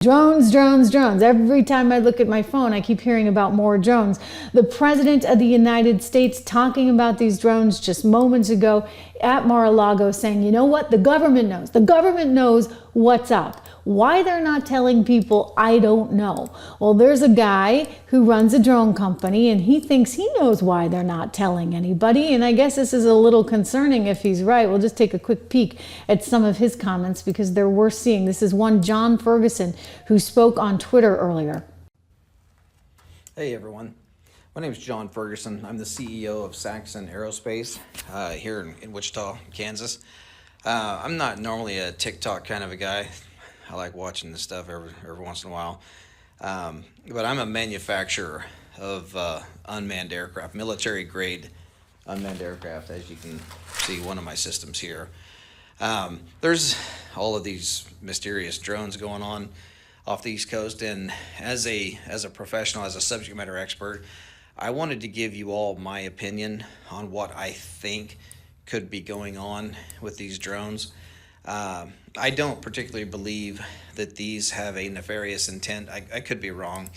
Drones, drones, drones. Every time I look at my phone, I keep hearing about more drones. The President of the United States talking about these drones just moments ago at Mar-a-Lago, saying, you know what? The government knows. The government knows what's up. Why they're not telling people, I don't know. Well, there's a guy who runs a drone company and he thinks he knows why they're not telling anybody. And I guess this is a little concerning if he's right. We'll just take a quick peek at some of his comments because they're worth seeing. This is one John Ferguson who spoke on Twitter earlier. Hey everyone, my name is John Ferguson. I'm the CEO of Saxon Aerospace here in Wichita, Kansas. I'm not normally a TikTok kind of a guy. I like watching this stuff every once in a while. But I'm a manufacturer of unmanned aircraft, military grade unmanned aircraft, as you can see one of my systems here. There's all of these mysterious drones going on off the East Coast, and as a professional, as a subject matter expert, I wanted to give you all my opinion on what I think could be going on with these drones. I don't particularly believe that these have a nefarious intent. I could be wrong,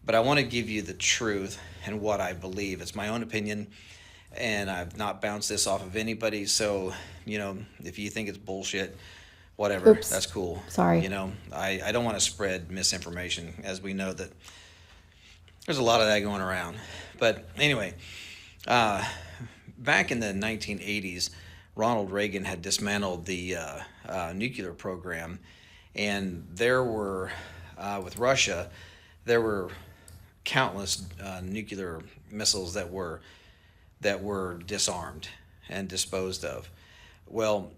but I want to give you the truth and what I believe. It's my own opinion, and I've not bounced this off of anybody. So, if you think it's bullshit, whatever, Oops. That's cool. Sorry. I don't want to spread misinformation, as we know that there's a lot of that going around. But anyway, back in the 1980s, Ronald Regan had dismantled the nuclear program, and there were, with Russia, there were countless nuclear missiles that were disarmed and disposed of. Well,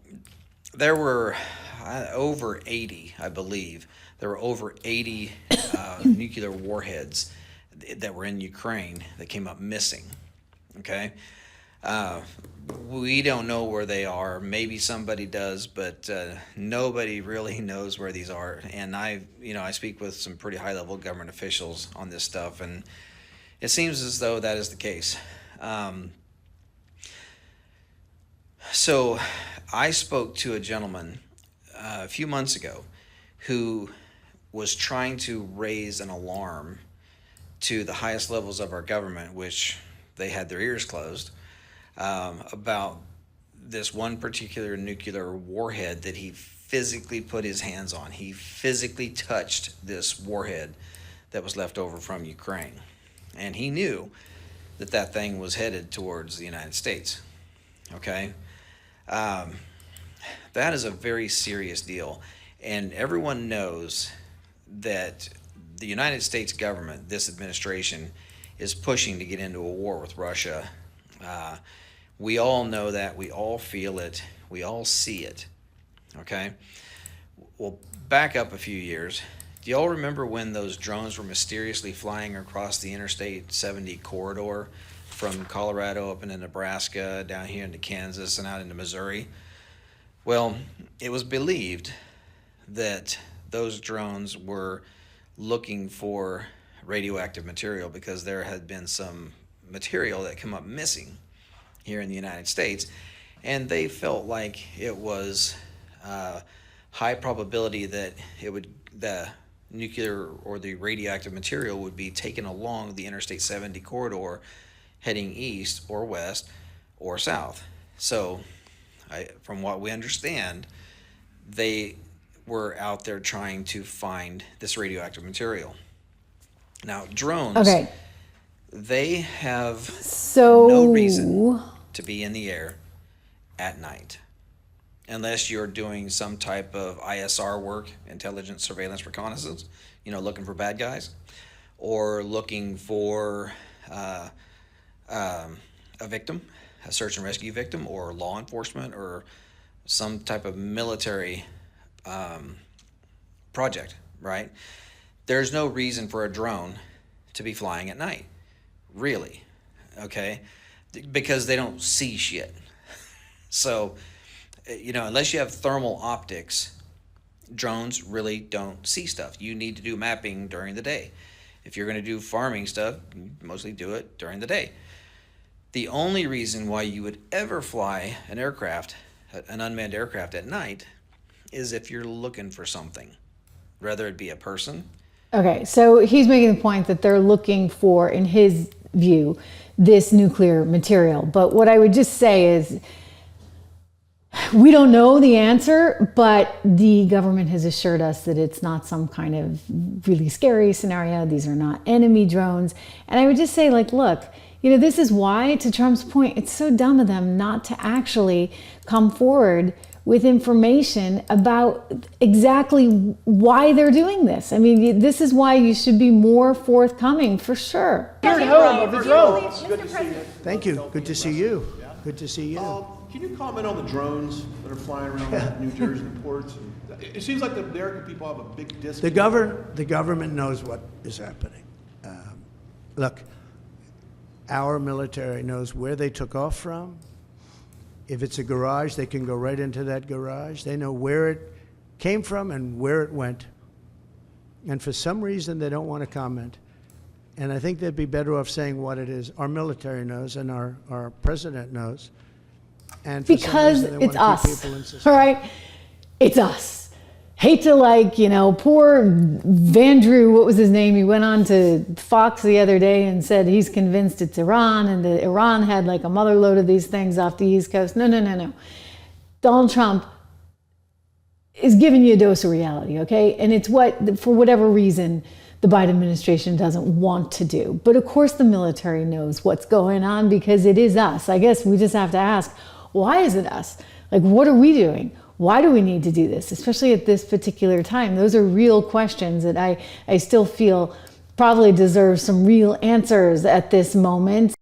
there were over 80, I believe. There were over 80 nuclear warheads that were in Ukraine that came up missing. Okay. We don't know where they are. Maybe somebody does, but nobody really knows where these are. And I speak with some pretty high-level government officials on this stuff, and it seems as though that is the case. So I spoke to a gentleman a few months ago who was trying to raise an alarm to the highest levels of our government, which they had their ears closed, about this one particular nuclear warhead that he physically put his hands on. He physically touched this warhead that was left over from Ukraine. And he knew that thing was headed towards the United States. Okay? That is a very serious deal. And everyone knows that the United States government, this administration, is pushing to get into a war with Russia. We all know that. We all feel it. We all see it. Okay? Well, back up a few years. Do y'all remember when those drones were mysteriously flying across the Interstate 70 corridor from Colorado up into Nebraska, down here into Kansas, and out into Missouri? Well, it was believed that those drones were looking for radioactive material because there had been some material that came up missing here in the United States, and they felt like it was high probability that the nuclear or the radioactive material would be taken along the Interstate 70 corridor heading east or west or south. So from what we understand, they were out there trying to find this radioactive material. Now, drones, Okay. they have no reason to be in the air at night unless you're doing some type of ISR work, intelligence, surveillance, reconnaissance, looking for bad guys, or looking for a victim, a search and rescue victim, or law enforcement, or some type of military project, right? There's no reason for a drone to be flying at night, really, okay? Because they don't see shit. So, unless you have thermal optics, drones really don't see stuff. You need to do mapping during the day. If you're going to do farming stuff, you mostly do it during the day. The only reason why you would ever fly an aircraft, an unmanned aircraft at night, is if you're looking for something. whether it be a person. Okay, so he's making the point that they're looking for, in his view, this nuclear material. But what I would just say is, we don't know the answer, but the government has assured us that it's not some kind of really scary scenario. These are not enemy drones. And I would just say, like, look, this is why, to Trump's point, it's so dumb of them not to actually come forward with information about exactly why they're doing this. I mean, this is why you should be more forthcoming, for sure. Thank you. Good to see you. Good to see you. Can you comment on the drones that are flying around New Jersey ports? It seems like the American people have a big disconnect. The government knows what is happening. Look, our military knows where they took off from. If it's a garage, they can go right into that garage. They know where it came from and where it went. And for some reason, they don't want to comment. And I think they'd be better off saying what it is. Our military knows, and our president knows. And for because some reason, they it's want to keep us, people in suspense. all right? It's us. Hate to, poor Vandrew, what was his name? He went on to Fox the other day and said he's convinced it's Iran, and that Iran had a mother load of these things off the East Coast. No. Donald Trump is giving you a dose of reality, okay? And it's what, for whatever reason, the Biden administration doesn't want to do. But of course the military knows what's going on, because it is us. I guess we just have to ask, why is it us? What are we doing? Why do we need to do this, especially at this particular time? Those are real questions that I still feel probably deserve some real answers at this moment.